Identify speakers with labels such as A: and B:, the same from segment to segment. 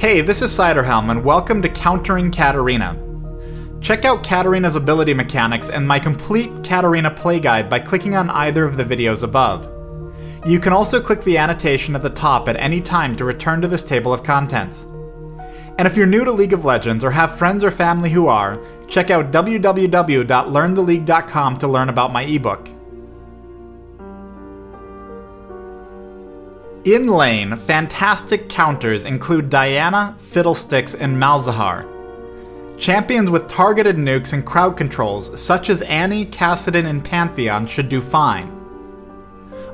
A: Hey, this is Ciderhelm, and welcome to Countering Katarina. Check out Katarina's ability mechanics and my complete Katarina play guide by clicking on either of the videos above. You can also click the annotation at the top at any time to return to this table of contents. And if you're new to League of Legends or have friends or family who are, check out www.learntheleague.com to learn about my ebook. In lane, fantastic counters include Diana, Fiddlesticks, and Malzahar. Champions with targeted nukes and crowd controls, such as Annie, Kassadin, and Pantheon, should do fine.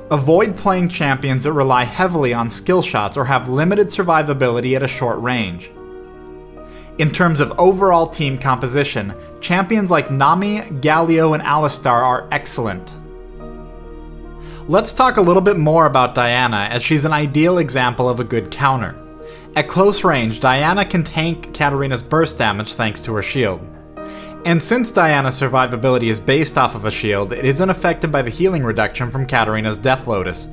A: Avoid playing champions that rely heavily on skill shots or have limited survivability at a short range. In terms of overall team composition, champions like Nami, Galio, and Alistar are excellent. Let's talk a little bit more about Diana, as she's an ideal example of a good counter. At close range, Diana can tank Katarina's burst damage thanks to her shield. And since Diana's survivability is based off of a shield, it isn't affected by the healing reduction from Katarina's Death Lotus.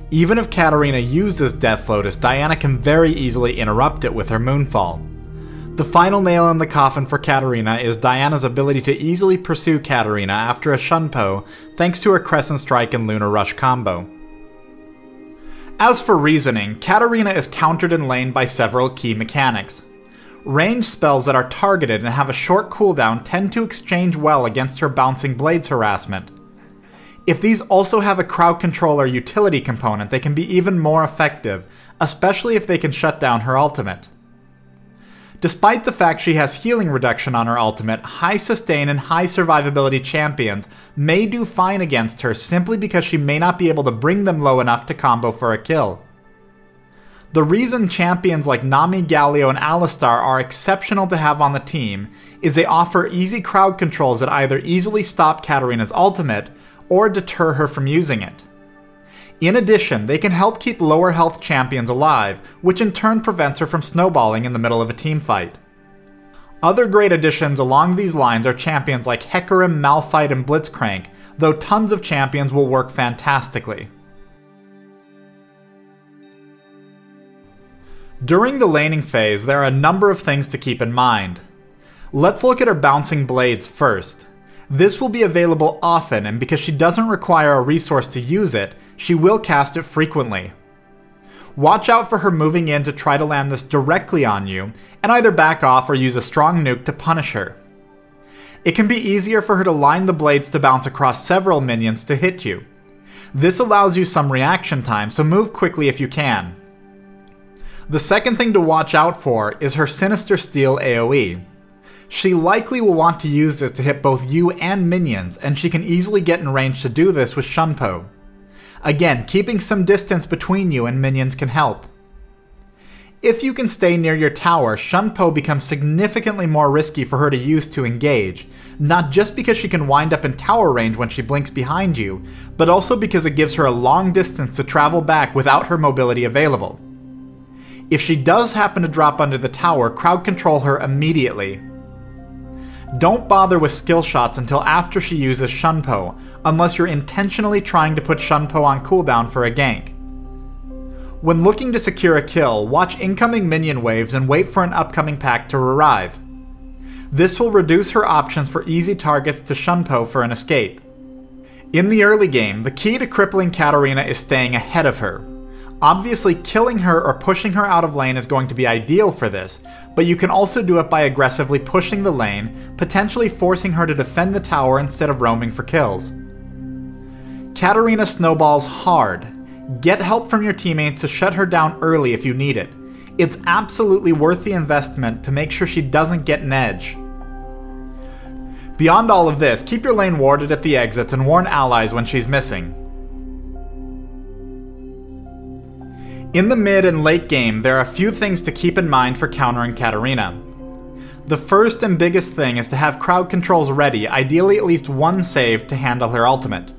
A: Even if Katarina uses Death Lotus, Diana can very easily interrupt it with her Moonfall. The final nail in the coffin for Katarina is Diana's ability to easily pursue Katarina after a Shunpo, thanks to her Crescent Strike and Lunar Rush combo. As for reasoning, Katarina is countered in lane by several key mechanics. Ranged spells that are targeted and have a short cooldown tend to exchange well against her Bouncing Blades harassment. If these also have a crowd control or utility component, they can be even more effective, especially if they can shut down her ultimate. Despite the fact she has healing reduction on her ultimate, high sustain and high survivability champions may do fine against her simply because she may not be able to bring them low enough to combo for a kill. The reason champions like Nami, Galio, and Alistar are exceptional to have on the team is they offer easy crowd controls that either easily stop Katarina's ultimate or deter her from using it. In addition, they can help keep lower health champions alive, which in turn prevents her from snowballing in the middle of a teamfight. Other great additions along these lines are champions like Hecarim, Malphite, and Blitzcrank, though tons of champions will work fantastically. During the laning phase, there are a number of things to keep in mind. Let's look at her Bouncing Blades first. This will be available often, and because she doesn't require a resource to use it, she will cast it frequently. Watch out for her moving in to try to land this directly on you, and either back off or use a strong nuke to punish her. It can be easier for her to line the blades to bounce across several minions to hit you. This allows you some reaction time, so move quickly if you can. The second thing to watch out for is her Sinister Steel AoE. She likely will want to use this to hit both you and minions, and she can easily get in range to do this with Shunpo. Again, keeping some distance between you and minions can help. If you can stay near your tower, Shunpo becomes significantly more risky for her to use to engage, not just because she can wind up in tower range when she blinks behind you, but also because it gives her a long distance to travel back without her mobility available. If she does happen to drop under the tower, crowd control her immediately. Don't bother with skill shots until after she uses Shunpo, unless you're intentionally trying to put Shunpo on cooldown for a gank. When looking to secure a kill, watch incoming minion waves and wait for an upcoming pack to arrive. This will reduce her options for easy targets to Shunpo for an escape. In the early game, the key to crippling Katarina is staying ahead of her. Obviously, killing her or pushing her out of lane is going to be ideal for this, but you can also do it by aggressively pushing the lane, potentially forcing her to defend the tower instead of roaming for kills. Katarina snowballs hard. Get help from your teammates to shut her down early if you need it. It's absolutely worth the investment to make sure she doesn't get an edge. Beyond all of this, keep your lane warded at the exits and warn allies when she's missing. In the mid and late game, there are a few things to keep in mind for countering Katarina. The first and biggest thing is to have crowd controls ready, ideally at least one saved to handle her ultimate.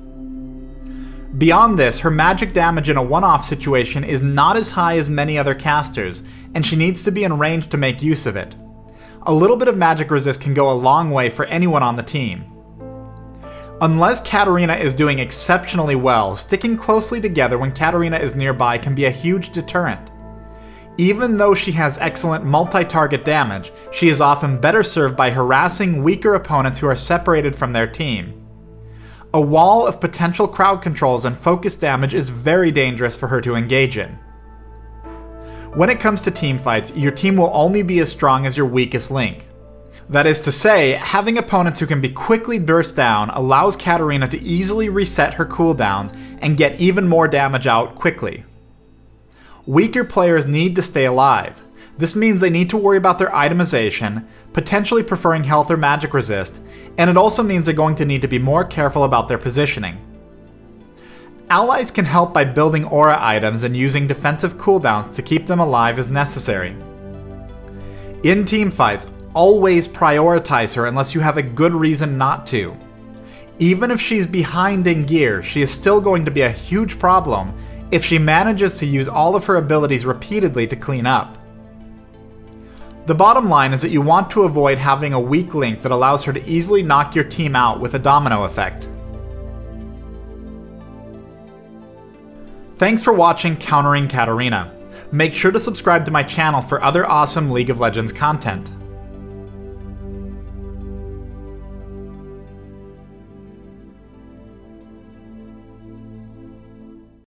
A: Beyond this, her magic damage in a one-off situation is not as high as many other casters, and she needs to be in range to make use of it. A little bit of magic resist can go a long way for anyone on the team. Unless Katarina is doing exceptionally well, sticking closely together when Katarina is nearby can be a huge deterrent. Even though she has excellent multi-target damage, she is often better served by harassing weaker opponents who are separated from their team. A wall of potential crowd controls and focus damage is very dangerous for her to engage in. When it comes to teamfights, your team will only be as strong as your weakest link. That is to say, having opponents who can be quickly burst down allows Katarina to easily reset her cooldowns and get even more damage out quickly. Weaker players need to stay alive. This means they need to worry about their itemization, potentially preferring health or magic resist, and it also means they're going to need to be more careful about their positioning. Allies can help by building aura items and using defensive cooldowns to keep them alive as necessary. In teamfights, always prioritize her unless you have a good reason not to. Even if she's behind in gear, she is still going to be a huge problem if she manages to use all of her abilities repeatedly to clean up. The bottom line is that you want to avoid having a weak link that allows her to easily knock your team out with a domino effect. Thanks for watching Countering Katarina. Make sure to subscribe to my channel for other awesome League of Legends content.